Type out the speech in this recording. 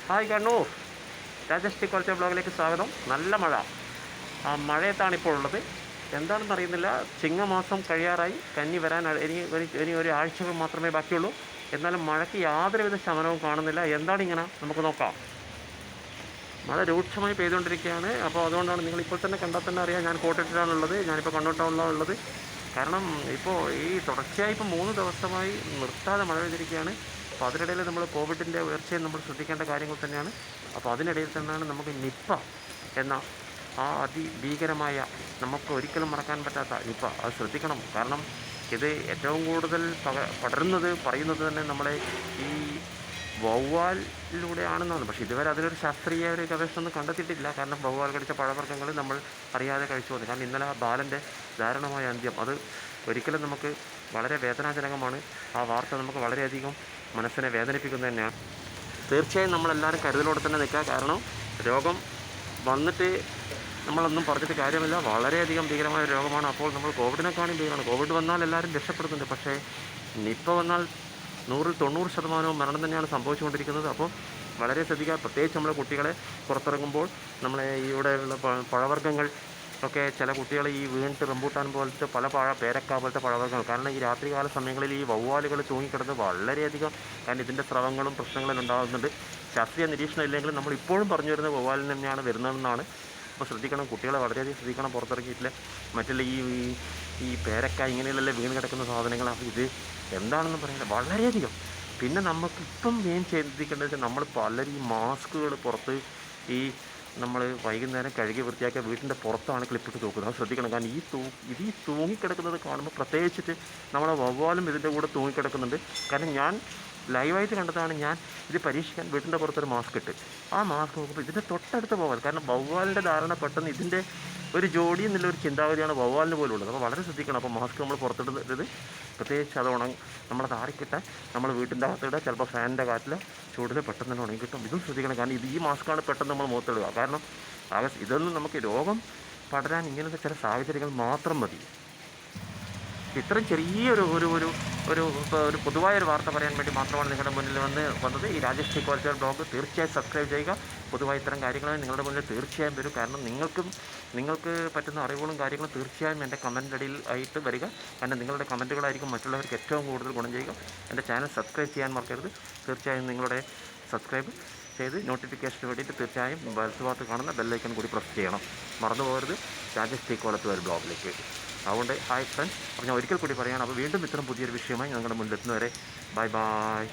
Hi Kannur, Rajesh T ബ്ലോഗിലേക്ക് സ്വാഗതം. നല്ല മഴ, ആ മഴയത്താണ് ഇപ്പോൾ ഉള്ളത്. എന്താണെന്ന് അറിയുന്നില്ല. ചിങ്ങമാസം കഴിയാറായി, കന്നി വരാൻ ഇനി ഒരു ആഴ്ചകൾ മാത്രമേ ബാക്കിയുള്ളൂ. എന്നാലും മഴയ്ക്ക് യാതൊരുവിധ ശമനവും കാണുന്നില്ല. എന്താണ് ഇങ്ങനെ, നമുക്ക് നോക്കാം. മഴ രൂക്ഷമായി പെയ്തുകൊണ്ടിരിക്കുകയാണ്. അപ്പോൾ അതുകൊണ്ടാണ് നിങ്ങൾ ഇപ്പോൾ തന്നെ കണ്ടാൽ തന്നെ അറിയാം, ഞാൻ കോട്ടയത്തിലാണുള്ളത്. ഞാനിപ്പോൾ കണ്ണൂർ ടൗണിലാണുള്ളത്. കാരണം ഇപ്പോൾ ഈ തുടർച്ചയായി ഇപ്പോൾ 3 ദിവസമായി നിർത്താതെ മഴ പെയ്തിരിക്കുകയാണ്. അപ്പോൾ അതിനിടയിൽ നമ്മൾ കോവിഡിൻ്റെ ഉയർച്ചയെ നമ്മൾ ശ്രദ്ധിക്കേണ്ട കാര്യങ്ങൾ തന്നെയാണ്. അപ്പോൾ അതിനിടയിൽ തന്നെയാണ് നമുക്ക് നിപ്പ എന്ന ആ അതിഭീകരമായ, നമുക്ക് ഒരിക്കലും മറക്കാൻ പറ്റാത്ത നിപ്പ. അത് ശ്രദ്ധിക്കണം. കാരണം ഇത് ഏറ്റവും കൂടുതൽ പടരുന്നത്, പറയുന്നത് തന്നെ നമ്മളെ ഈ വവ്വാലിലൂടെയാണെന്നാണ്. പക്ഷേ ഇതുവരെ അതിലൊരു ശാസ്ത്രീയ ഒരു ഗവേഷണം കണ്ടെത്തിയിട്ടില്ല. കാരണം വവ്വാൽ കടിച്ച പഴവർഗ്ഗങ്ങൾ നമ്മൾ അറിയാതെ കഴിച്ചു വന്നു. കാരണം ഇന്നലെ ആ ബാലൻ്റെ ദാരുണമായ അന്ത്യം, അത് ഒരിക്കലും നമുക്ക് വളരെ വേദനാജനകമാണ്. ആ വാർത്ത നമുക്ക് വളരെയധികം മനസ്സിനെ വേദനിപ്പിക്കുന്നത് തന്നെയാണ്. തീർച്ചയായും നമ്മളെല്ലാവരും കരുതലോടെ തന്നെ നിൽക്കുക. കാരണം രോഗം വന്നിട്ട് നമ്മളൊന്നും പറഞ്ഞിട്ട് കാര്യമില്ല. വളരെയധികം ഭീകരമായ രോഗമാണ്. അപ്പോൾ നമ്മൾ കോവിഡിനെക്കാളും ഭീകരമാണ്. കോവിഡ് വന്നാൽ എല്ലാവരും രക്ഷപ്പെടുന്നുണ്ട്. പക്ഷേ നിപ്പ വന്നാൽ 100-90% മരണം തന്നെയാണ് സംഭവിച്ചുകൊണ്ടിരിക്കുന്നത്. അപ്പോൾ വളരെ ശ്രദ്ധിക്കുക. പ്രത്യേകിച്ച് നമ്മളെ കുട്ടികളെ പുറത്തിറങ്ങുമ്പോൾ നമ്മളെ ഇവിടെയുള്ള പഴവർഗ്ഗങ്ങൾ ഒക്കെ, ചില കുട്ടികൾ ഈ വീണിട്ട് റംബൂട്ടാൻ പോലത്തെ പേരക്ക പോലത്തെ പഴവർഗ്ഗങ്ങൾ, കാരണം ഈ രാത്രികാല സമയങ്ങളിൽ ഈ വവ്വാലുകൾ തൂങ്ങിക്കിടന്ന് വളരെയധികം, കാരണം ഇതിൻ്റെ സ്രവങ്ങളും പ്രശ്നങ്ങളും ഉണ്ടാകുന്നുണ്ട്. ശാസ്ത്രീയ നിരീക്ഷണം ഇല്ലെങ്കിലും നമ്മൾ ഇപ്പോഴും പറഞ്ഞു വരുന്നത് വവ്വാലിൽ തന്നെയാണ് വരുന്നതെന്നാണ്. അപ്പോൾ ശ്രദ്ധിക്കണം, കുട്ടികളെ വളരെയധികം ശ്രദ്ധിക്കണം. പുറത്തിറങ്ങിയിട്ടില്ല മറ്റുള്ള ഈ പേരക്ക ഇങ്ങനെയുള്ള വീണ് കിടക്കുന്ന സാധനങ്ങൾ, ഇത് എന്താണെന്ന് പറയുന്നത് വളരെയധികം. പിന്നെ നമുക്കിപ്പം മെയിൻ ശ്രദ്ധിക്കേണ്ടത് വെച്ചാൽ, നമ്മൾ പലരും ഈ മാസ്കുകൾ പുറത്ത് നമ്മൾ വൈകുന്നേരം കഴുകി വൃത്തിയാക്കിയ വീട്ടിൻ്റെ പുറത്താണ് ക്ലിപ്പിട്ട് തൂക്കുന്നത്. അത് ശ്രദ്ധിക്കണം. കാരണം ഈ തൂങ്ങിക്കിടക്കുന്നത് കാണുമ്പോൾ പ്രത്യേകിച്ചിട്ട് നമ്മളെ വവ്വാലും ഇതിൻ്റെ കൂടെ തൂങ്ങിക്കിടക്കുന്നുണ്ട്. കാരണം ഞാൻ ലൈവായിട്ട് കണ്ടതാണ്. ഞാൻ ഇത് പരീക്ഷിക്കാൻ വീട്ടിൻ്റെ പുറത്തൊരു മാസ്ക് ഇട്ട്, ആ മാസ്ക് നോക്കുമ്പോൾ ഇതിൻ്റെ തൊട്ടടുത്ത് വവ്വാൽ. കാരണം വവ്വാലിൻ്റെ ധാരണ പെട്ടെന്ന് ഇതിൻ്റെ ഒരു ജോഡി എന്നുള്ളൊരു ചിന്താഗതിയാണ് വവ്വാലിന് പോലും ഉള്ളത്. അപ്പോൾ വളരെ ശ്രദ്ധിക്കണം. അപ്പോൾ മാസ്ക് നമ്മൾ പുറത്തിടുന്നത്, പ്രത്യേകിച്ച് അത് നമ്മളെ താറിക്കിട്ടാൽ നമ്മൾ വീട്ടിൻ്റെ അകത്തിടുക. ചിലപ്പോൾ ഫാനിൻ്റെ കാറ്റിൽ ചൂടിൽ പെട്ടെന്ന് തന്നെ ഉണങ്ങി കിട്ടും. ഇതും ശ്രദ്ധിക്കണം. കാരണം ഈ മാസ്കാണ് പെട്ടെന്ന് നമ്മൾ മുഖത്തിടുക. കാരണം ഇതൊന്നും നമുക്ക് രോഗം പടരാൻ ഇങ്ങനത്തെ ചില സാഹചര്യങ്ങൾ മാത്രം മതി. ഇത്രയും ചെറിയൊരു ഒരു ഒരു ഒരു ഒരു പൊതുവായൊരു വാർത്ത പറയാൻ വേണ്ടി മാത്രമാണ് നിങ്ങളുടെ മുന്നിൽ വന്നത്. ഈ രാജേഷ് ടി ബ്ലോഗ് തീർച്ചയായും സബ്സ്ക്രൈബ് ചെയ്യുക. പൊതുവായി ഇത്തരം കാര്യങ്ങൾ നിങ്ങളുടെ മുന്നിൽ തീർച്ചയായും വരും. കാരണം നിങ്ങൾക്ക് പറ്റുന്ന അറിവുകളും കാര്യങ്ങളും തീർച്ചയായും എൻ്റെ കമൻറ്റ് അടിയിൽ ആയിട്ട് വരിക. കാരണം നിങ്ങളുടെ കമൻറ്റുകളായിരിക്കും മറ്റുള്ളവർക്ക് ഏറ്റവും കൂടുതൽ ഗുണം ചെയ്യുക. എൻ്റെ ചാനൽ സബ്സ്ക്രൈബ് ചെയ്യാൻ മറക്കരുത്. തീർച്ചയായും നിങ്ങളുടെ സബ്സ്ക്രൈബ് ചെയ്ത് നോട്ടിഫിക്കേഷന് വേണ്ടിയിട്ട് തീർച്ചയായും വലത്തുഭാഗത്ത് കാണുന്ന ബെല്ലൈക്കൺ കൂടി പ്രസ് ചെയ്യണം. മറന്നു പോകരുത് രാജേഷ് ടി ബ്ലോഗിലേക്ക്. അതുകൊണ്ട് ഹായ് ഫ്രണ്ട്സ്, അപ്പോൾ ഞാൻ ഒരിക്കൽ കൂടി പറയുകയാണ്. അപ്പോൾ വീണ്ടും ഇത്തരം പുതിയൊരു വിഷയമായി ഞങ്ങളുടെ മുന്നിലെത്തുന്നവരെ ബൈ ബൈ.